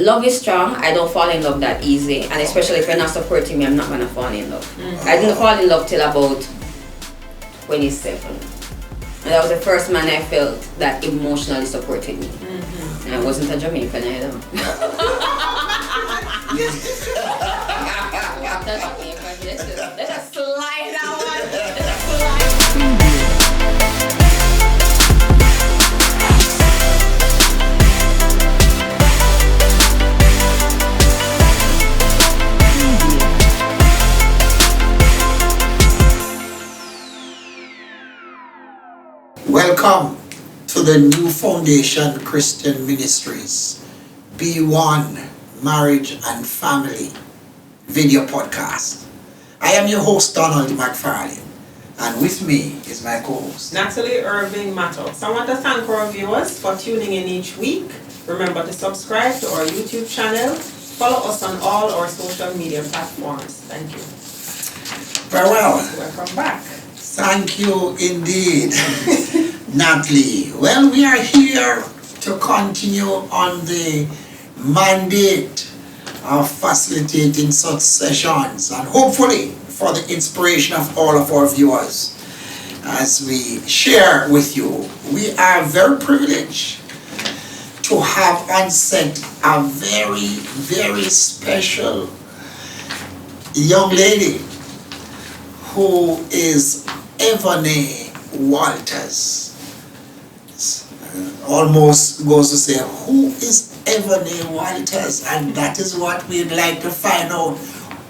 love is strong. I don't fall in love that easy, and especially if you're not supporting me, I'm not gonna fall in love. I didn't fall in love till about 27, and that was the first man I felt that emotionally supported me. And I wasn't a Jamaican either. Let us slide that one. Let us slide. Welcome to the new Foundation Christian Ministries B1 Marriage and Family video podcast. I am your host, Donald McFarlane, and with me is my co-host, Natalie Irving Mattox. I want to thank our viewers for tuning in each week. Remember to subscribe to our YouTube channel. Follow us on all our social media platforms. Thank you. Very well. Welcome back. Thank you indeed, Natalie. Well, we are here to continue on the mandate of facilitating such sessions, and hopefully for the inspiration of all of our viewers as we share with you. We are very privileged to have on set a very, very special young lady who is Ebony Walters. Almost goes to say, who is Ebony Walters? And that is what we'd like to find out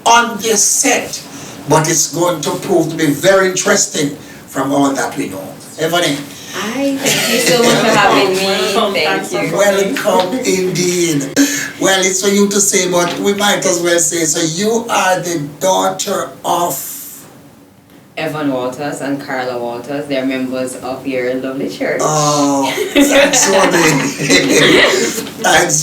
on this set. But it's going to prove to be very interesting from all that we know. Ebony. Hi, thank you so much for having me. Thank you. Welcome indeed. Well, it's for you to say, but we might as well say, so you are the daughter of Evan Walters and Carla Walters. They're members of your lovely church. Oh, thanks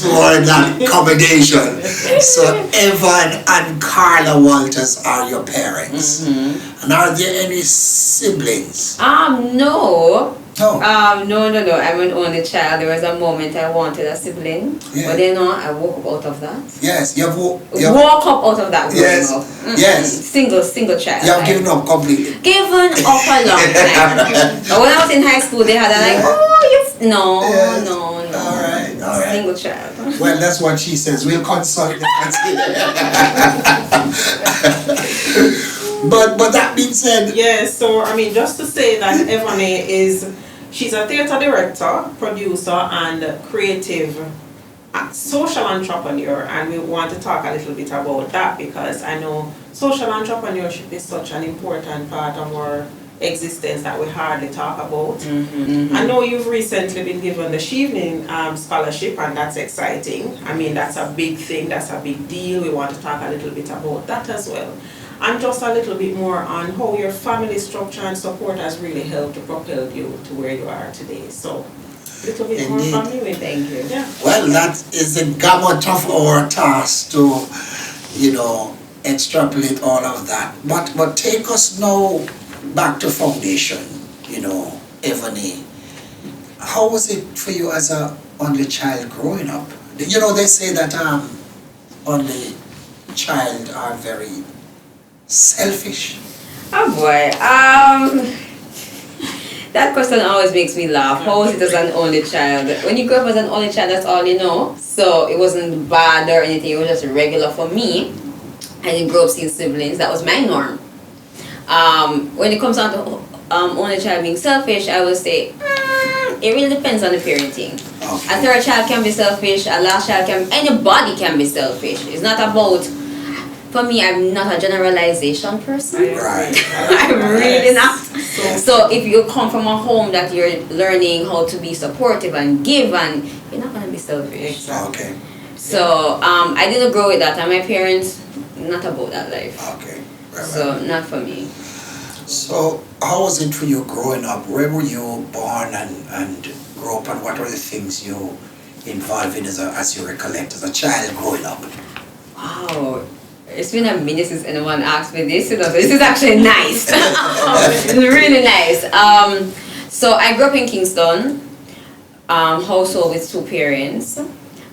for that accommodation. So Evan and Carla Walters are your parents. And are there any siblings? No. No. No. I'm an only child. There was a moment I wanted a sibling, but then I woke up out of that. Yes, you woke up out of that. Yes. Yes. Single child. You have given up completely. Given up a long time. But when I was in high school, they had no. All right. Single child. Well, that's what she says. We'll consult. But that being said, yes. So just to say that Ebony she's a theatre director, producer, and creative social entrepreneur, and we want to talk a little bit about that because I know social entrepreneurship is such an important part of our existence that we hardly talk about. I know you've recently been given the Evening Scholarship, and that's exciting. That's a big thing, that's a big deal. We want to talk a little bit about that as well. And just a little bit more on how your family structure and support has really helped to propel you to where you are today. So, a little bit more from you. Thank you. Yeah. Well, that is the gamut of our task to, extrapolate all of that. But take us now back to foundation, Ebony. How was it for you as a only child growing up? They say that only child are very selfish. Oh boy. That question always makes me laugh. How was it as an only child? When you grow up as an only child, that's all you know. So it wasn't bad or anything. It was just regular for me. I didn't grow up seeing siblings. That was my norm. When it comes down to only child being selfish, I would say it really depends on the parenting. Okay. A third child can be selfish. A last child anybody can be selfish. It's not about. For me, I'm not a generalization person. Right. I'm really not. So if you come from a home that you're learning how to be supportive and give, and you're not gonna be selfish. Okay. So I didn't grow with that, and my parents not about that life. Okay. So not for me. So how was it for you growing up? Where were you born and grew up, and what were the things you involved in as you recollect as a child growing up? Wow. It's been a minute since anyone asked me this, so this is actually nice. It's really nice. So I grew up in Kingston, household with two parents.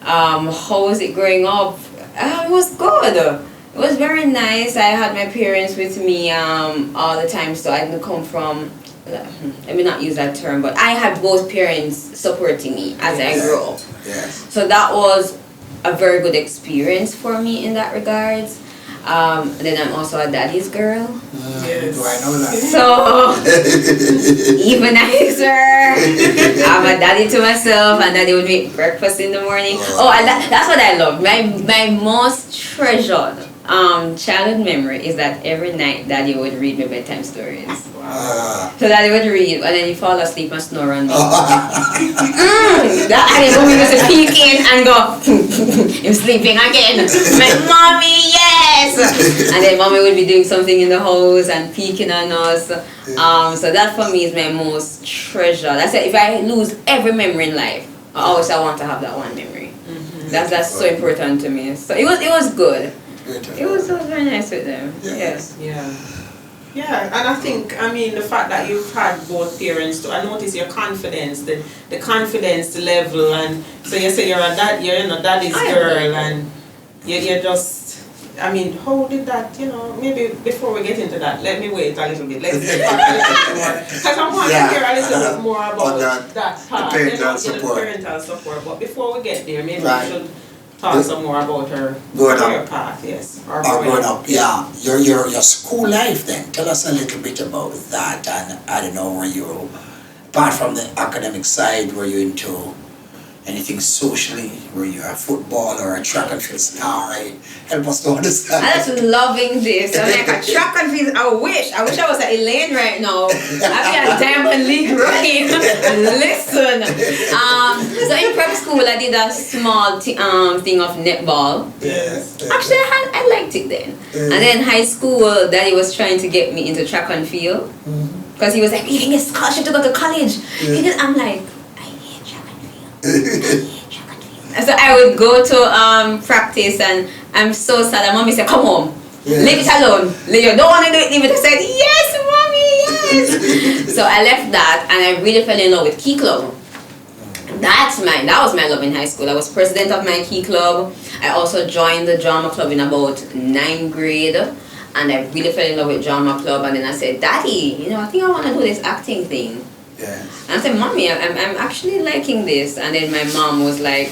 How was it growing up? It was good. It was very nice. I had my parents with me all the time, so I didn't come from, let me not use that term, but I had both parents supporting me as I grew up. Yes. So that was a very good experience for me in that regards. Then I'm also a daddy's girl. Yes. Do I know that? So even nicer. I'm a daddy to myself, and daddy would make breakfast in the morning. And that's what I love. My most treasured childhood memory is that every night daddy would read me bedtime stories. So daddy would read, and then he fall asleep and snore on me. And then mommy used to peek in and go, "I'm sleeping again." My mommy, yes. And then mommy would be doing something in the house and peeking on us. So that for me is my most treasure. That's it. If I lose every memory in life, I want to have that one memory. That's so important to me. So it was good. It was very nice with them. Yes. Yeah, and I think, the fact that you've had both parents, I notice your confidence, the confidence level, and so you say you're a daddy's girl, and you're just, how did that, maybe before we get into that, let me wait a little bit, let's talk a little bit more, because I want to hear a little bit more about that part, the parental support, but before we get there, maybe we should talk some more about her career path, yes. Growing up, yeah. Your school life then. Tell us a little bit about that, and I don't know, were you, apart from the academic side, were you into anything socially? Were you a football or a track and field star? Help us to understand. I'm just loving this. I'm like a track and field. I wish I was at Elaine right now. I'd be at Diamond League running. Listen. So in prep school I did a small thing of netball. Yes. Actually I liked it then. And then high school, daddy was trying to get me into track and field. Because he was like, "You can get scholarship to go to college." I'm like, I hate track and field. So I would go to practice, and I'm so sad. And mommy said, "Come home, leave it alone. You don't want to do it, leave it." I said, "Yes, mommy, yes." So I left that, and I really fell in love with Key Club. That was my love in high school. I was president of my Key Club. I also joined the drama club in about 9th grade, and I really fell in love with drama club. And then I said, "Daddy, I think I want to do this acting thing." Yes. And I said, "Mommy, I'm actually liking this." And then my mom was like,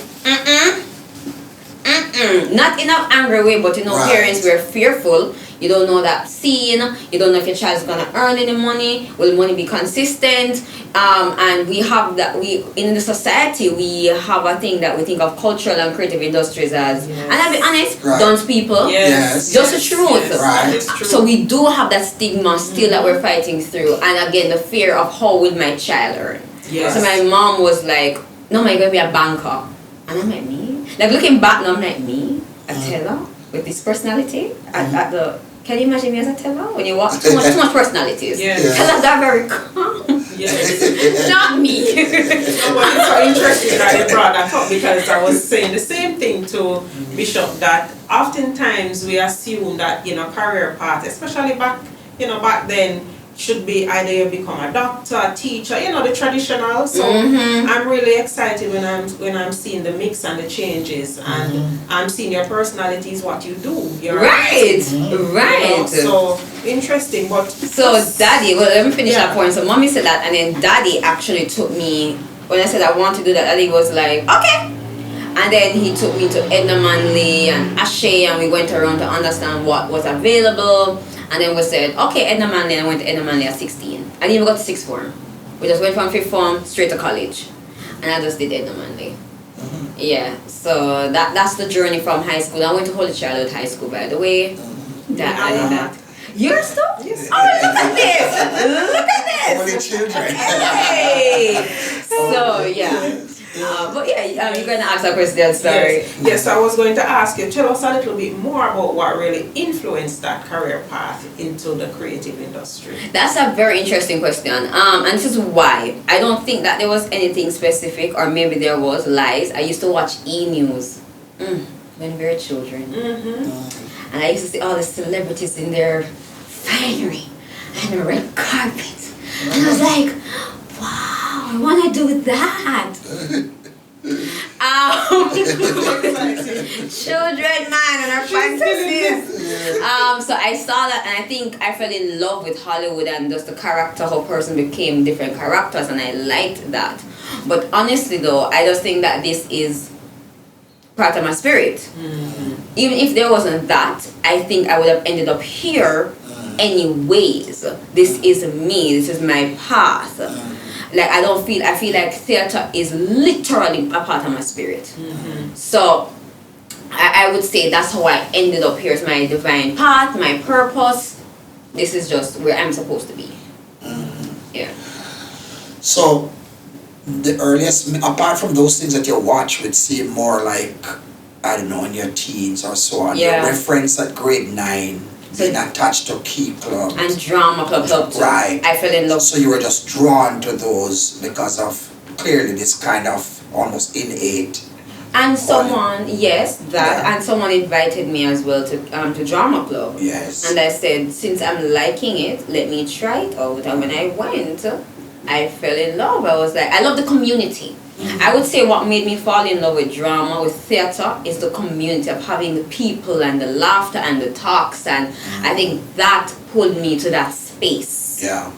not in an angry way, but parents were fearful. You don't know that scene. You don't know if your child's gonna earn any money. Will money be consistent? And we have that. We in the society we have a thing that we think of cultural and creative industries as. And I'll be honest, dunce people. Yes. Just the truth. Right. So we do have that stigma still that we're fighting through. And again, the fear of how will my child earn. Yes. So my mom was like, "No, you're gonna be a banker." And I'm like, "Me?" Like looking back now, I'm like, "Me? A teller with this personality at the." Can you imagine me as a teller when you walk too much personalities? Tellers are very calm. Not me. But it's so interesting that you brought that up, because I was saying the same thing to Bishop, that oftentimes we assume that career path, especially back then, should be either you become a doctor, a teacher, the traditional. So I'm really excited when I'm seeing the mix and the changes, and I'm seeing your personality is what you do. Right. So interesting, but so daddy, well, let me finish that point. So mommy said that, and then daddy actually took me when I said I want to do that. Daddy was like, "Okay." And then he took me to Edna Manley and Ashe, and we went around to understand what was available. And then we said, "Okay, Edna Manley." And I went to Edna Manley at 16. I didn't even go to 6th form. We just went from 5th form straight to college. And I just did Edna Manley. Yeah, so that's the journey from high school. I went to Holy Childhood High School, by the way. I did that. Your stuff? Yes. Oh, look at this! Look at this! Holy children. Hey! So, yeah. But yeah, you're going to ask a question, sorry. Yes, I was going to ask you, tell us a little bit more about what really influenced that career path into the creative industry. That's a very interesting question. And this is why. I don't think that there was anything specific, or maybe there was lies. I used to watch E-News when we were children. And I used to see all the celebrities in their finery and the red carpet. And I was like, wow, I want to do that. Children, man, and our fantasies. So I saw that, and I think I fell in love with Hollywood and just the character, how person became different characters, and I liked that. But honestly, though, I just think that this is part of my spirit. Even if there wasn't that, I think I would have ended up here anyways. This is me. This is my path. Like I feel like theater is literally a part of my spirit. So I would say that's how I ended up here. It's my divine path, my purpose. This is just where I'm supposed to be. Yeah. So the earliest, apart from those things that you watch, would seem more like, I don't know, in your teens or so on. Yeah. Your reference at grade 9, being attached to key club. And drama club too. Right. I fell in love. So you were just drawn to those because of clearly this kind of almost innate. And someone, and someone invited me as well to drama club. Yes. And I said, since I'm liking it, let me try it out. And when I went, I fell in love. I was like, I love the community. I would say what made me fall in love with drama, with theater, is the community of having the people and the laughter and the talks, and I think that pulled me to that space. Yeah.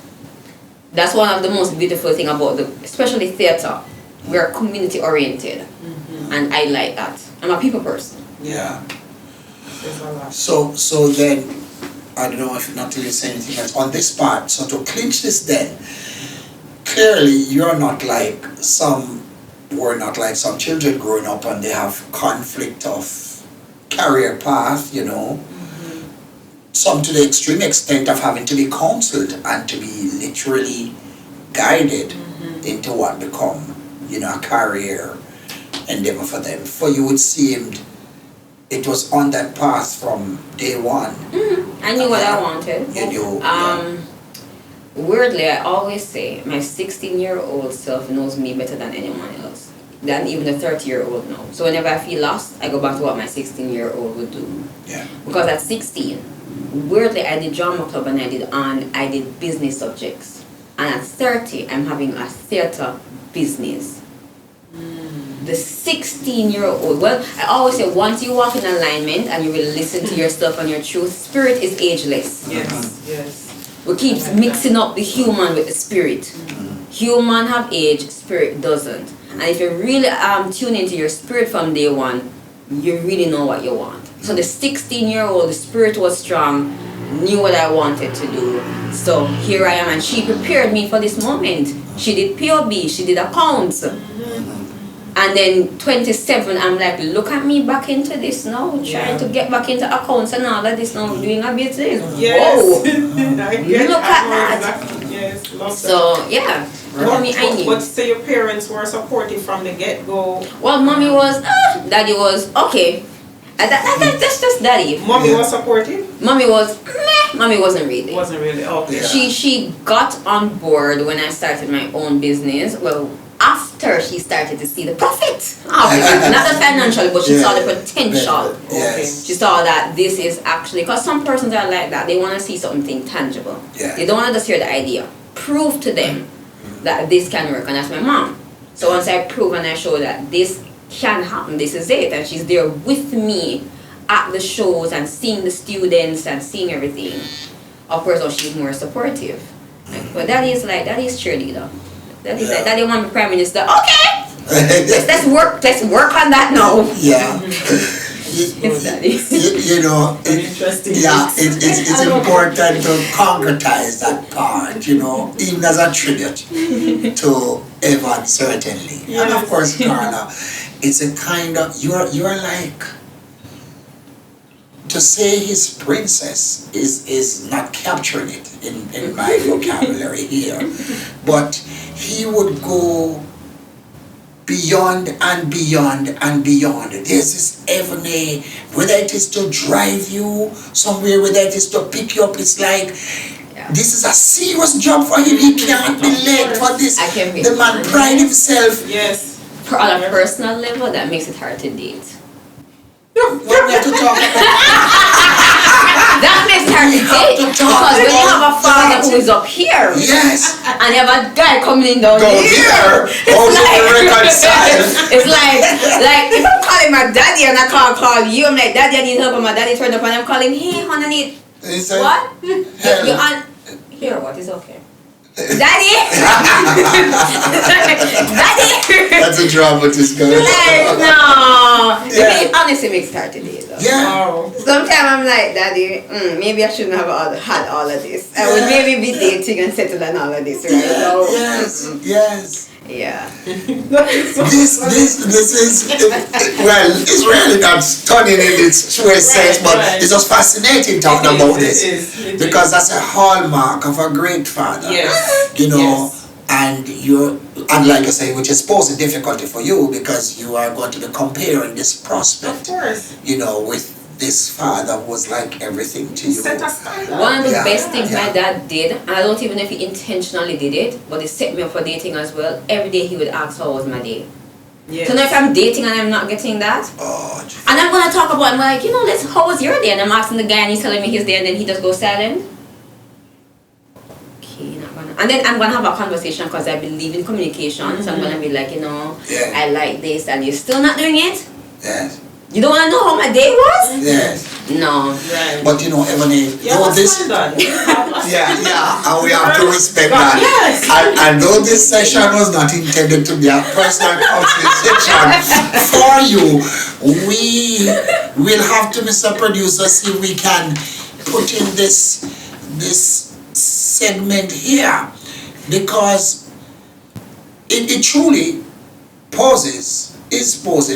That's one of the most beautiful thing about especially theater. We're community oriented, and I like that. I'm a people person. Yeah. So then, I don't know if Natalie is saying anything else on this part. So to clinch this then, clearly you're not like some children growing up and they have conflict of career path, you know. Some to the extreme extent of having to be counseled and to be literally guided into what become, you know, a career endeavor for them. For you, it seemed it was on that path from day one. I knew what I wanted. You knew. Weirdly, I always say my 16-year-old self knows me better than anyone else, than even the 30-year-old knows. So whenever I feel lost, I go back to what my 16-year-old would do. Yeah. Because at 16, weirdly, I did drama club and I did business subjects. And at 30, I'm having a theater business. The 16-year-old, well, I always say once you walk in alignment and you will listen to yourself and your truth, spirit is ageless. Yes. We keep mixing up the human with the spirit. Human have age, spirit doesn't. And if you really tune into your spirit from day one, you really know what you want. So the 16-year-old, the spirit was strong, knew what I wanted to do. So here I am, and she prepared me for this moment. She did POB, she did accounts. And then 27, I'm like, look at me back into this now, trying to get back into accounts and all of this now, doing a business. Whoa! Look at that. Yes, love so, yeah. Mommy, I knew. But say your parents were supportive from the get-go. Well, mommy was, daddy was, okay. That's just daddy. Mommy was supportive? Mommy was, meh. Mommy wasn't really. Wasn't really, okay. Yeah. She got on board when I started my own business. Well, after she started to see the profit. Not the financial, but she saw the potential. Yes. She saw that this is actually, because some persons are like that, they want to see something tangible. Yeah. They don't want to just hear the idea. Prove to them that this can work, and that's my mom. So once I prove and I show that this can happen, this is it, and she's there with me at the shows and seeing the students and seeing everything, of course, she's more supportive. But daddy's cheerleader. Daddy's like, daddy want me prime minister. Okay, let's work on that now. Yeah. You know, it's important to concretize that part, you know, even as a tribute to Evan, certainly. Yes. And of course, Carla, it's a kind of, you're like, to say his princess is not capturing it in my vocabulary here, but he would go beyond and beyond and beyond. There's this avenue, whether it is to drive you somewhere, whether it is to pick you up, it's like, this is a serious job for him. He can't be late for this. The man pride himself. Yes. For on a personal level, that makes it hard to date. What we have to talk about? That makes it start to have date. to talk Because when you have a about father that. who is up here, Yes. and you have a guy coming in down Go here, here. How do we reconcile? it's like if I'm calling my daddy and I can't call you, I'm like, daddy, I need help, and my daddy turned up and I'm calling, hey, honey, I need It's like, what? hell. You're on here. What is okay? Daddy, daddy. That's a drama with this guy. Like, no. Yeah. It honestly makes start today though. Yeah. Wow. Sometimes I'm like, daddy, maybe I shouldn't have had all of this. I would maybe be dating and settle on all of this right now. Yes. Yes. Yeah. This is well, it's really not stunning in its truest sense, but it's just fascinating talking about this It is. because that's a hallmark of a great father. Yes. You know, Yes. and like I say, which is posing difficulty for you because you are going to be comparing this Of prospect, course. you know, with this father who was like everything to you. Set a standard. One of the Yeah, best things yeah. my dad did, and I don't even know if he intentionally did it, but he set me up for dating as well. Every day he would ask how was my day. Yes. So now if I'm dating and I'm not getting that, Oh, and I'm gonna talk about, I'm like, how was your day? And I'm asking the guy and he's telling me his day, and then he just goes silent. Okay, not gonna. And then I'm gonna have a conversation because I believe in communication. So I'm gonna be like, Yeah. I like this, and you're still not doing it. yes, You don't wanna know how my day was? yes. No. Right. But you know, Ebony, Yeah, though what's this. standard? Yeah, and we have to respect that. Yes. And though this session was not intended to be a personal counseling session for you, we will have to, Mr. Producer, see if we can put in this segment here because it truly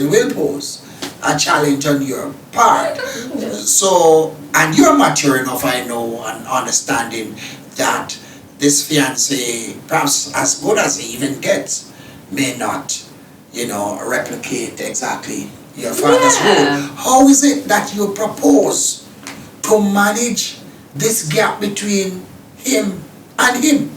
will pose a challenge on your part. So, and you're mature enough, I know, and understanding that this fiancé, perhaps as good as he even gets, may not, replicate exactly your father's Yeah. role. How is it that you propose to manage this gap between him and him?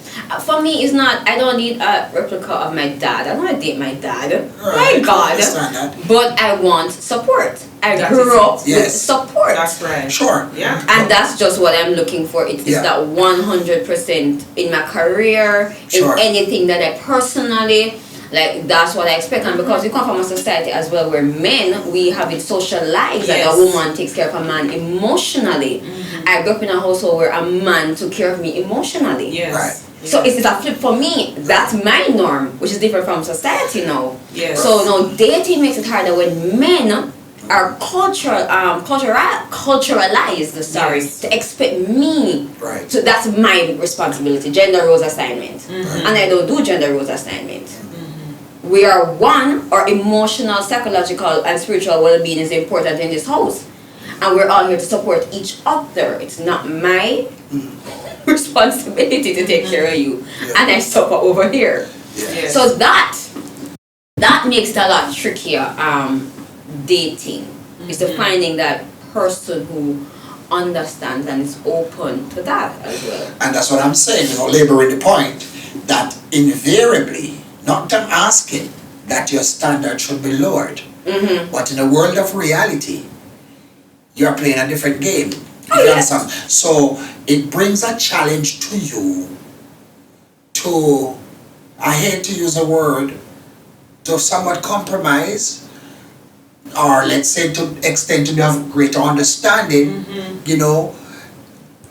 For me, it's not. I don't need a replica of my dad. I don't want to date my dad. Right, My God. I understand that. But I want support. I That grew is it. up with Yes. support. That's right. Sure. Yeah. And that's just what I'm looking for. It's Yeah. that 100% in my career, Sure. in anything that I personally, like, that's what I expect. And because we come from a society as well where men, we have it socialized that Yes. a woman takes care of a man emotionally. I grew up in a household where a man took care of me emotionally. Yes. Right. So it's a flip for me. That's my norm, which is different from society now. Yes. So now dating makes it harder when men are culturalized, Yes. to expect me. Right. So that's my responsibility, gender roles assignment. And I don't do gender roles assignment. We are one, our emotional, psychological, and spiritual well-being is important in this house. And we're all here to support each other. It's not my responsibility to take care of you. Yeah. And I suffer over here. Yes. So that makes it a lot trickier dating. Is to finding that person who understands and is open to that as well. And that's what I'm saying, laboring the point that invariably, not them asking that your standard should be lowered, but in a world of reality, you're playing a different game. You understand? So it brings a challenge to you to, I hate to use a word, to somewhat compromise, or let's say to extend to have greater understanding,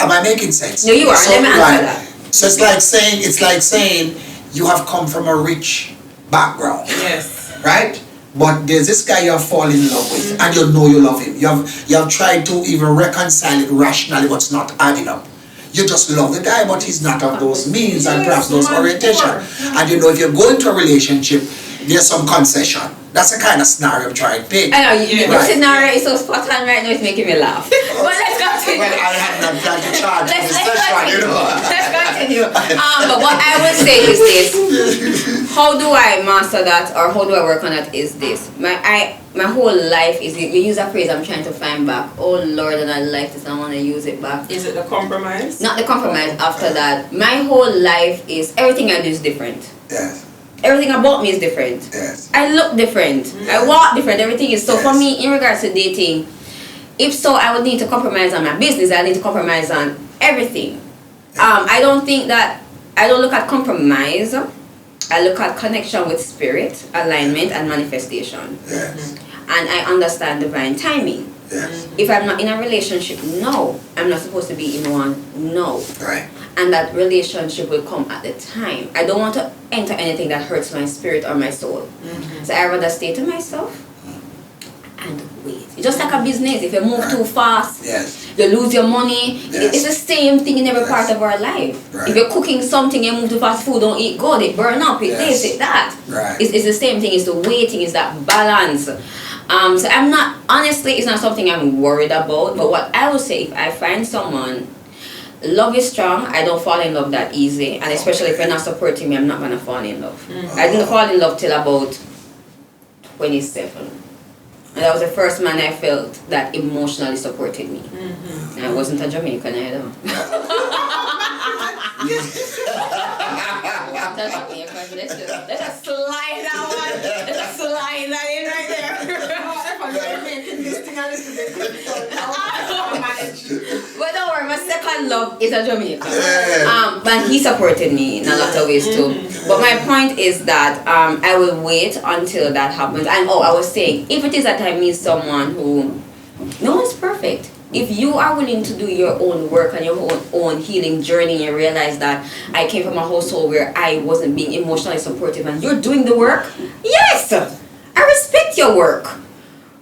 Am I making sense? No, you are. So, Let me answer right. that. So it's like saying you have come from a rich background, Yes. right? But there's this guy you have fallen in love with, and you know you love him. You have tried to even reconcile it rationally, but it's not adding up. You just love the guy, but he's not of those means and perhaps those orientation. And if you go into a relationship, there's some concession. That's the kind of scenario I'm trying to pick. I know, your Right. scenario is so spot on right now, it's making me laugh. But let's continue. Well, I had not planned to charge Let's this session, Let's continue. But what I would say is this. How do I master that, or how do I work on that is this. My whole life is, we use a phrase I'm trying to find back. Oh Lord, and I like this, I want to use it back. Is it the compromise? Not the compromise, after that. My whole life is, everything I do is different. Yes, Everything about me is different. yes. I look different. I walk different. Everything is. So for Yes. me, in regards to dating, If so, I would need to compromise on my business. I need to compromise on everything. I don't think that, I don't look at compromise. I look at connection with spirit, alignment, and manifestation. Yes. And I understand divine timing. Yes. If I'm not in a relationship, no. I'm not supposed to be in one, no. Right. And that relationship will come at the time. I don't want to enter anything that hurts my spirit or my soul. So I rather stay to myself and wait. It's just like a business. If you move too fast, Yes. you lose your money. Yes. It's the same thing in every Yes. part of our life. Right. If you're cooking something, you move too fast, food don't eat good, it burn up, it Yes. this, it that. Right. It's the same thing, it's the waiting, it's that balance. So I'm not, honestly, it's not something I'm worried about, but what I would say, if I find someone, love is strong, I don't fall in love that easy, and especially if you're not supporting me, I'm not going to fall in love. I didn't fall in love till about 27. And that was the first man I felt that emotionally supported me. And I wasn't a Jamaican either. Let's just slide that one. Let's just slide that in right there. But don't worry, my second love is a Jamaican. But he supported me in a lot of ways too. But my point is that I will wait until that happens. And I was saying, if it is that I meet someone who, no one's perfect. If you are willing to do your own work and your own healing journey, and you realize that I came from a household where I wasn't being emotionally supportive and you're doing the work, yes, I respect your work.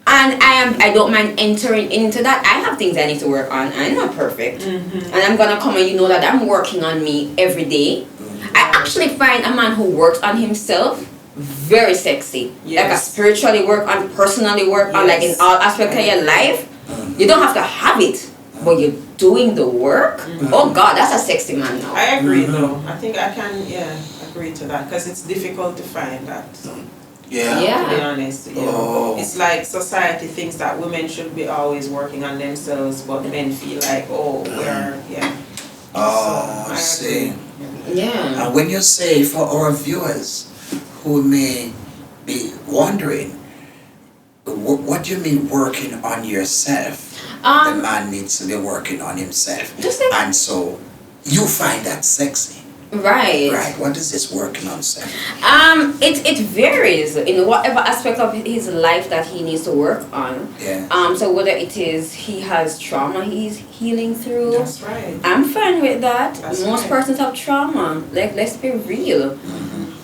And I don't mind entering into that. I have things I need to work on. I'm not perfect. And I'm going to come and you know that I'm working on me every day. I actually find a man who works on himself very sexy. Like a spiritually work on, personally work on, like in all aspects of your life. You don't have to have it, but you're doing the work. Oh God, that's a sexy man now. I agree though. I think I can, agree to that because it's difficult to find that. Yeah. To be honest, it's like society thinks that women should be always working on themselves, but men feel like, we're I see. Yeah. And when you say, for our viewers who may be wondering, what do you mean working on yourself? The man needs to be working on himself. Just like, and so you find that sexy. Right. Right. What is this working on self? It varies in whatever aspect of his life that he needs to work on. Yeah. So whether it is he has trauma he's healing through. That's right. I'm fine with that. That's Most right. persons have trauma. Like, let's be real.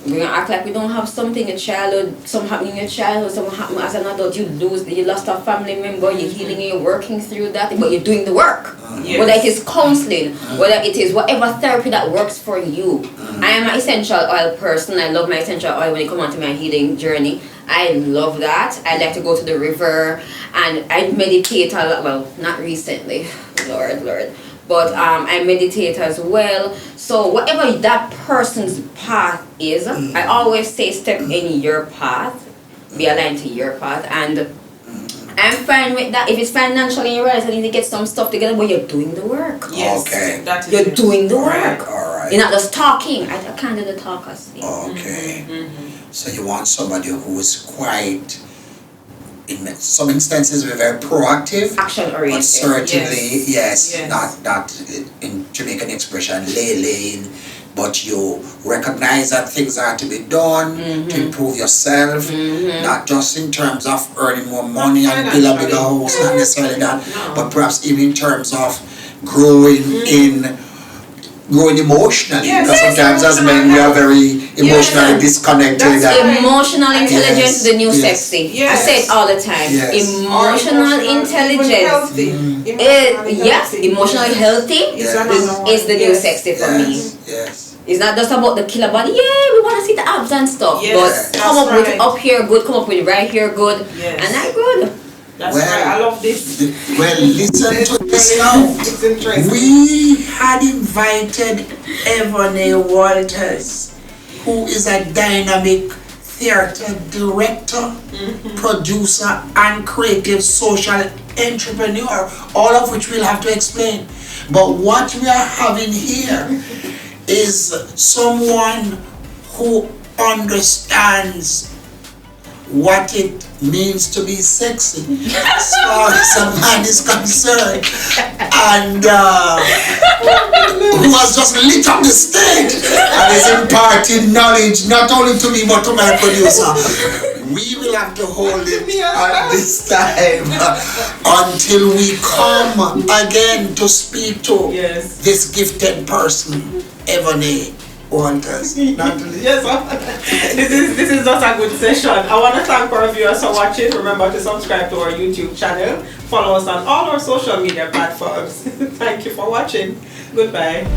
We're gonna act like we don't have something in your childhood, something happened in your childhood, something happened as an adult, you lost a family member, you're healing and you're working through that, but you're doing the work. Yes. Whether it is counseling, whether it is whatever therapy that works for you. I am an essential oil person. I love my essential oil when it comes onto my healing journey. I love that. I like to go to the river and I meditate a lot. Well, not recently, Lord. But I meditate as well. So whatever that person's path is, I always say step in your path, be aligned to your path, and I'm fine with that. If it's financially, you realize I need to get some stuff together, but you're doing the work. Yes. Okay. That is You're doing the right. work. All right. You're not just talking. I can't do the talk. Okay. So you want somebody who is quite, in some instances, very proactive, Action but oriented. certainly, Yes. not in Jamaican expression, laying, but you recognize that things are to be done to improve yourself, not just in terms of earning more money and build a bigger house, not necessarily that, but perhaps even in terms of growing emotionally, Yes, because sometimes as men we are very emotionally disconnected. That's and- Emotional intelligence is the new Yes. sexy. Yes. I say it all the time. Yes. Emotional intelligence. Emotionally healthy is the new sexy for me. Yes. It's not just about the killer body. Yeah, we want to see the abs and stuff. Yes, but come up that's with right. up here good, come up with right here good. Yes. And I good. That's Well, right. I love this. Well, listen to this now. It's interesting. We had invited Ebony Walters, who is a dynamic theater director, producer, and creative social entrepreneur, all of which we'll have to explain. But what we are having here is someone who understands what it means to be sexy as far as a man is concerned, and who has just lit up the stage and is imparting knowledge not only to me but to my producer. We will have to hold it at this time until we come again to speak to this gifted person, Ebony Wonders. Natalie? Yes, this is not a good session. I want to thank our viewers for watching. Remember to subscribe to our YouTube channel. Follow us on all our social media platforms. Thank you for watching. Goodbye.